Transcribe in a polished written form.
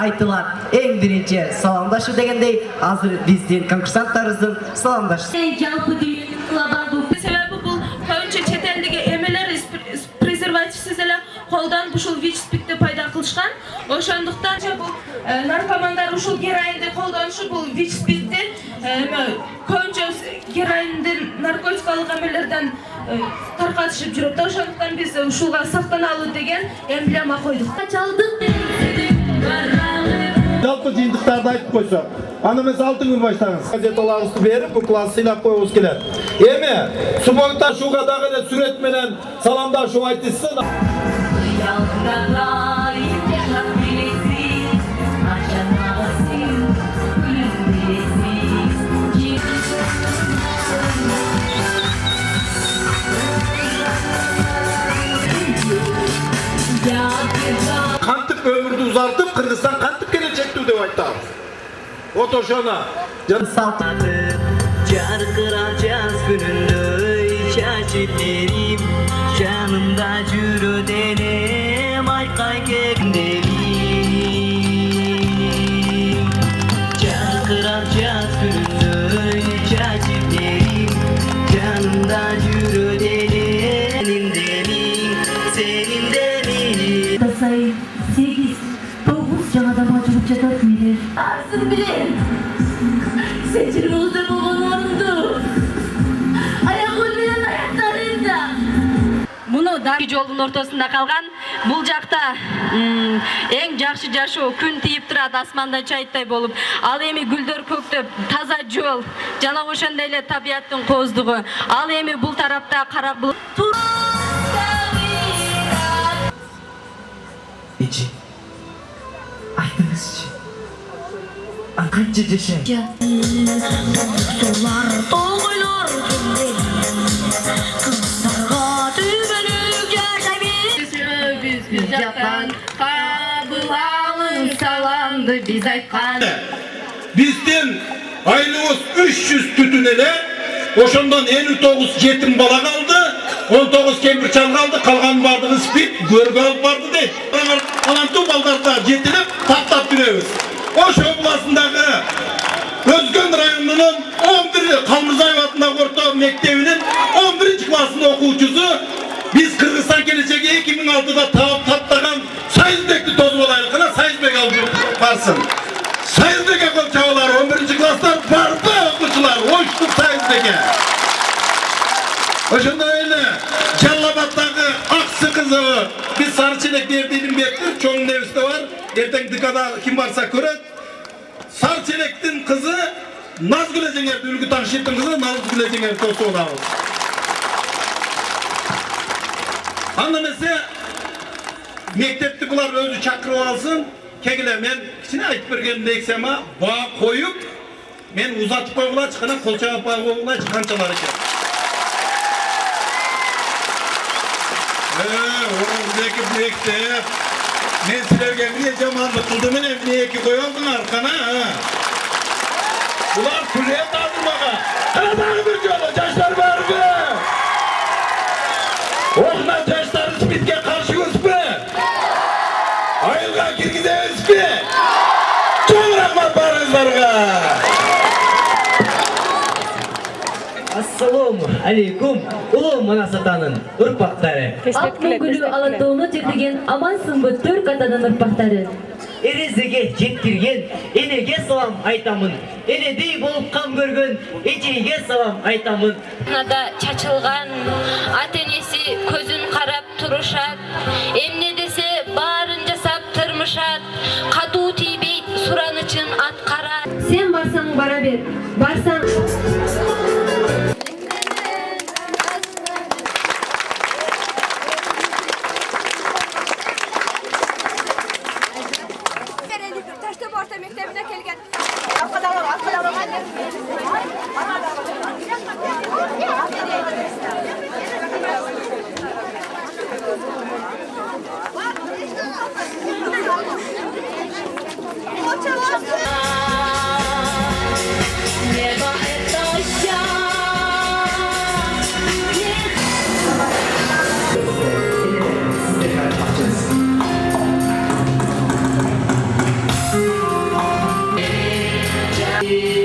айтылат. Эң биринчи саламдашу дегендей, азыр биздин конкурсанттарыбыздын саламдашы. Жалпы дүйнөлүк глобалдуу себеби бул көбүнчө чет элдеги эмелер презервативсиз эле колдон ушул ВИЧ-СПИДти пайда кылышкан. Ошондуктан бул наркомандар ушул героинди колдонушу бул ВИЧ-СПИДти көбүнчө героиндин наркотикалык эмелерден таркатышып жүрөт. Ошондуктан биз ушуга сактаналуу деген эмблема койдук. Чалдык жалпы жыйынтыктарды айтып койсок, аны эмес алтын күн баштаңыз. Газеталарыбызды берип, бул класс сыйлап коюбуз келет. Эми суббота шуга дагы эле сүрөт менен саламдашуу айтылсын. Кантип өмүрдү узартып, Кыргызстан кантип келечектүү деп айтабыз. Вот ошону. Жаркырар жаз күнүндөй чачиптерим, жанымда жүрөт элем айкай кегинделим. Жаркырар жаз күнүндөй чачиптерим, жанымда жүрөт элем сенин делиң. Tasay 8, 9 жаңадан чыгып жатат мени. Арсын билем. Сечил болду болгонорунду. Аягыл менен аяктарымда. Муну дарый жолдун ортосунда калган. Бул жакта эң жакшы жашоо күн тийип турат асманда чайыттай болуп. Ал эми гүлдөр көктөп, таза жол жана ошондой эле табияттын кооздугу. Ал эми бул тарапта карак булут. İçi. Айтыңызчы. Канча жашайт? Солар тоголор кыздарга түбөлүк жашайбыз. Биз жактан кабыл алың саламды биз айткан. Биздин айлыбыз 300 түтүн эле, ошондон 59 жетим бала калды. 19 кемпир чал калды, калган бардыгы СПИД көргө алып барды дейт. Аланту балдарда жетилип таптап жүрөбүз. Ош областындагы Өзгөн районунун 11 Калмырзаев атындагы орто мектебинин 11 классынын окуучусу биз Кыргызстан келечеги 2006-да таптаган Сайызбекти тосуп алайлык. Кана Сайызбек алып барсын. Сайызбекке кол чабалар 11 класстар барды окуучулар. Оштук Сайызбекке. Ошондой эле Жаллабаддагы Аксы кызы биз сары челекти эртейдин бериптир, чоң небиси бар. Эртең ДКда ким барса көрөт. Сары челектин кызы Назгүл эжеңерди, Үлгү Таңшиевдин кызы Назгүл эжеңерди тосуп алабыз. Анда эмесе мектепти булар өзү чакырып алсын. Кегиле мен кичине айтып бергендей сема баа коюп, мен узатып койгулачы, кана кол чабып койгулачы канчалар экен. Oradaki mekteep, men sizlerge niye jamanlık kıldım ene, niye ki koyaldın arkana ha? Ular kuleye dağıtırmağa, kanadan bir yolu, taşlar var mı? Okna taşlar İspit'e karşıyız mı? Ayılga girgideyiz mi? Çok rahmat barınızlarga! Assalamu alaikum. Улуу Манасатанын ұрпақтары. Ак мөңгүлүү алатоону жердеген амансыңбы төрт атадан ұрпақтары. Эрезеге жеткирген энеге салам айтамын. Энедей болуп кам көргөн эжеге салам айтамын. Нада чачылган ата-энеси көзүн карап турушат. Эмне десе баарын жасап тырмышат. Катуу тийбейт суранычын аткарат. Сен барсаң бара бер. Барсаң Taştepe Orta Mektebi'ne kelgen. Neba et Ey